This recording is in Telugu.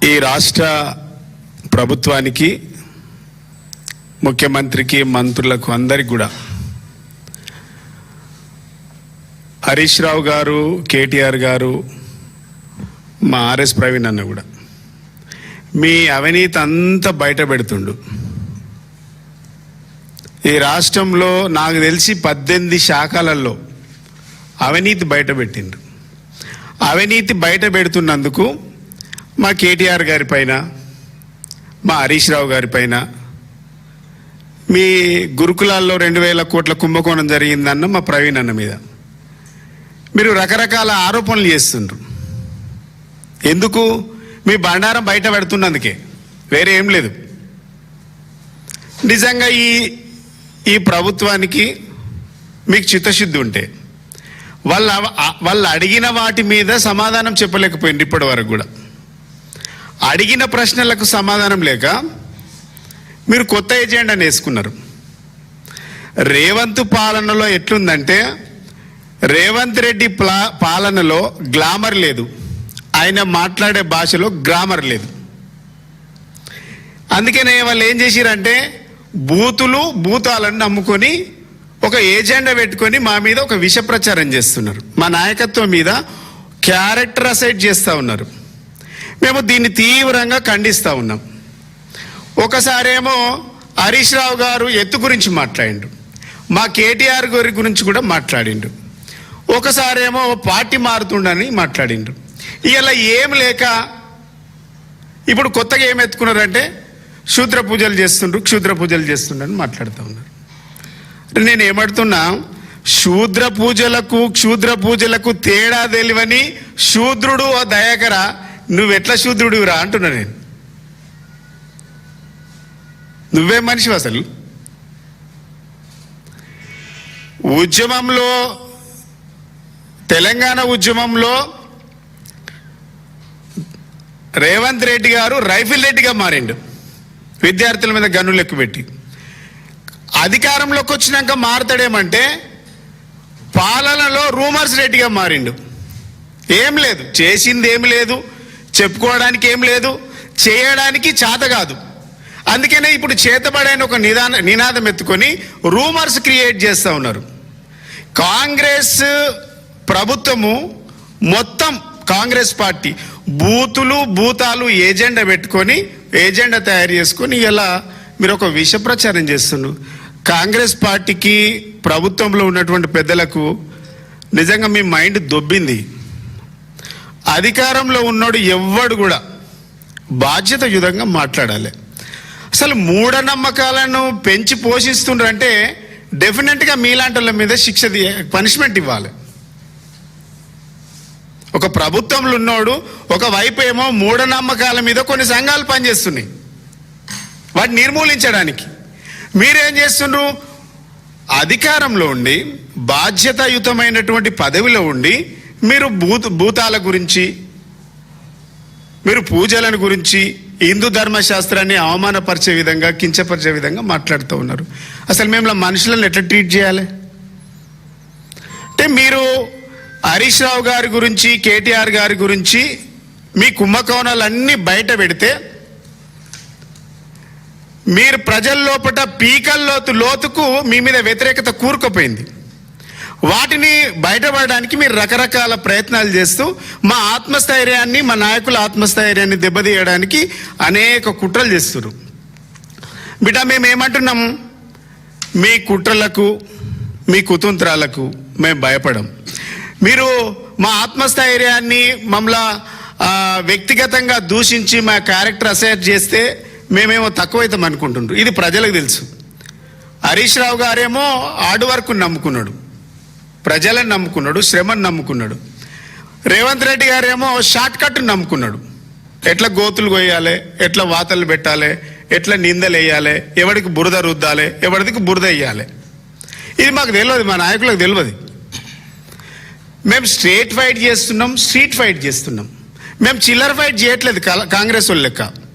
ఈ రాష్ట్ర ప్రభుత్వానికి, ముఖ్యమంత్రికి, మంత్రులకు అందరికి కూడా హరీష్ రావు గారు, కేటీఆర్ గారు, మా ఆర్ఎస్ ప్రవీణ్ అన్న కూడా మీ అవినీతి అంతా బయట పెడుతుండు. ఈ రాష్ట్రంలో నాకు తెలిసి 18 శాఖలలో అవినీతి బయట పెట్టిండ్రు. అవినీతి బయట పెడుతున్నందుకు మా కేటీఆర్ గారి పైన, మా హరీష్ రావు గారి పైన, మీ గురుకులాల్లో 2000 కోట్ల కుంభకోణం జరిగిందన్న మా ప్రవీణ్ అన్న మీద మీరు రకరకాల ఆరోపణలు చేస్తుండ్రు. ఎందుకు? మీ బండారం బయట పెడుతున్నందుకే, వేరే ఏం లేదు. నిజంగా ఈ ప్రభుత్వానికి మీకు చిత్తశుద్ధి ఉంటే వాళ్ళు అడిగిన వాటి మీద సమాధానం చెప్పలేకపోయింది. ఇప్పటి వరకు కూడా అడిగిన ప్రశ్నలకు సమాధానం లేక మీరు కొత్త ఎజెండాని వేసుకున్నారు. రేవంత్ పాలనలో ఎట్లుందంటే, రేవంత్ రెడ్డి పాలనలో గ్లామర్ లేదు, ఆయన మాట్లాడే భాషలో గ్రామర్ లేదు. అందుకనే వాళ్ళు ఏం చేసిరంటే భూతాలను నమ్ముకొని ఒక ఏజెండా పెట్టుకొని మా మీద ఒక విష ప్రచారం చేస్తున్నారు. మా నాయకత్వం మీద క్యారెక్టర్ అసైడ్ చేస్తూ ఉన్నారు. మేము దీన్ని తీవ్రంగా ఖండిస్తూ ఉన్నాం. ఒకసారేమో హరీష్ రావు గారు ఎత్తు గురించి మాట్లాడిండు, మా కేటీఆర్ గారి గురించి కూడా మాట్లాడిండు. ఒకసారేమో పార్టీ మారుతుండని మాట్లాడిండు. ఇలా ఏం లేక ఇప్పుడు కొత్తగా ఏం ఎత్తుకున్నారంటే క్షుద్ర పూజలు చేస్తుండని మాట్లాడుతూ ఉన్నారు. నేను ఏమడుతున్నా, క్షుద్ర పూజలకు తేడా తెలివని శూద్రుడు ఓ దయాకర, నువ్వెట్లా శూద్రుడివిరా అంటున్నా నేను. నువ్వేం మనిషివి అసలు? ఉద్యమంలో, తెలంగాణ ఉద్యమంలో రేవంత్ రెడ్డి గారు రైఫిల్ రెడ్డిగా మారిండు, విద్యార్థుల మీద గన్నులు ఎక్కుపెట్టి. అధికారంలోకి వచ్చినాక మారుతాడేమంటే పాలనలో రూమర్స్ రెడ్డిగా మారిండు. ఏం లేదు, చేసింది ఏమి లేదు, చెప్పుకోవడానికి ఏం లేదు, చేయడానికి చేత కాదు. అందుకనే ఇప్పుడు చేతబడైన ఒక నినాదం ఎత్తుకొని రూమర్స్ క్రియేట్ చేస్తూ ఉన్నారు. కాంగ్రెస్ ప్రభుత్వము మొత్తం, కాంగ్రెస్ పార్టీ భూతాలు ఏజెండా పెట్టుకొని, ఏజెండా తయారు చేసుకొని ఇలా మీరు ఒక విష ప్రచారం చేస్తున్నారు. కాంగ్రెస్ పార్టీకి, ప్రభుత్వంలో ఉన్నటువంటి పెద్దలకు నిజంగా మీ మైండ్ దొబ్బింది. అధికారంలో ఉన్నోడు ఎవ్వడు కూడా బాధ్యతాయుతంగా మాట్లాడాలి. అసలు మూఢనమ్మకాలను పెంచి పోషిస్తుండ్రంటే డెఫినెట్గా మీలాంటి వాళ్ళ మీద పనిష్మెంట్ ఇవ్వాలి. ఒక ప్రభుత్వంలో ఉన్నోడు ఒకవైపు ఏమో మూఢనమ్మకాల మీద కొన్ని సంఘాలు పనిచేస్తున్నాయి, వాటిని నిర్మూలించడానికి. మీరేం చేస్తుండ్రు? అధికారంలో ఉండి, బాధ్యతాయుతమైనటువంటి పదవిలో ఉండి మీరు భూతాల గురించి, మీరు పూజలను గురించి, హిందూ ధర్మశాస్త్రాన్ని అవమానపరిచే విధంగా, కించపరిచే విధంగా మాట్లాడుతూ ఉన్నారు. అసలు మేము మనుషులను ఎట్లా ట్రీట్ చేయాలి? అంటే మీరు హరీష్ రావు గారి గురించి, కేటీఆర్ గారి గురించి మీ కుంభకోణాలన్నీ బయట పెడితే మీరు ప్రజల లోపల లోతుకు మీ మీద వ్యతిరేకత కూరుకుపోయింది. వాటిని బయటపడడానికి మీరు రకరకాల ప్రయత్నాలు చేస్తూ మా ఆత్మస్థైర్యాన్ని, మా నాయకుల ఆత్మస్థైర్యాన్ని దెబ్బతీయడానికి అనేక కుట్రలు చేస్తున్నారు. బిడ్డ, మేమేమంటున్నాం, మీ కుట్రలకు, మీ కుతంత్రాలకు మేము భయపడం. మీరు మా ఆత్మస్థైర్యాన్ని మమ్మల్ని వ్యక్తిగతంగా దూషించి మా క్యారెక్టర్ అసైడ్ చేస్తే మేమేమో తక్కువైతాం అనుకుంటుండ్రు. ఇది ప్రజలకు తెలుసు. హరీష్ రావు గారేమో హార్డ్ వర్క్ నమ్ముకున్నాడు, ప్రజలను నమ్ముకున్నాడు, శ్రమను నమ్ముకున్నాడు. రేవంత్ రెడ్డి గారేమో షార్ట్ కట్ నమ్ముకున్నాడు. ఎట్లా గోతులు కొయ్యాలి, ఎట్లా వాతలు పెట్టాలి, ఎట్లా నిందలు వేయాలి, ఎవరికి బురద రుద్దాలి, ఎవరికి బురద వేయాలి, ఇది మాకు తెలియదు, మా నాయకులకు తెలియదు. మేము స్ట్రీట్ ఫైట్ చేస్తున్నాం. మేము చిల్లర ఫైట్ చేయట్లేదు కాంగ్రెస్ వాళ్ళు లెక్క.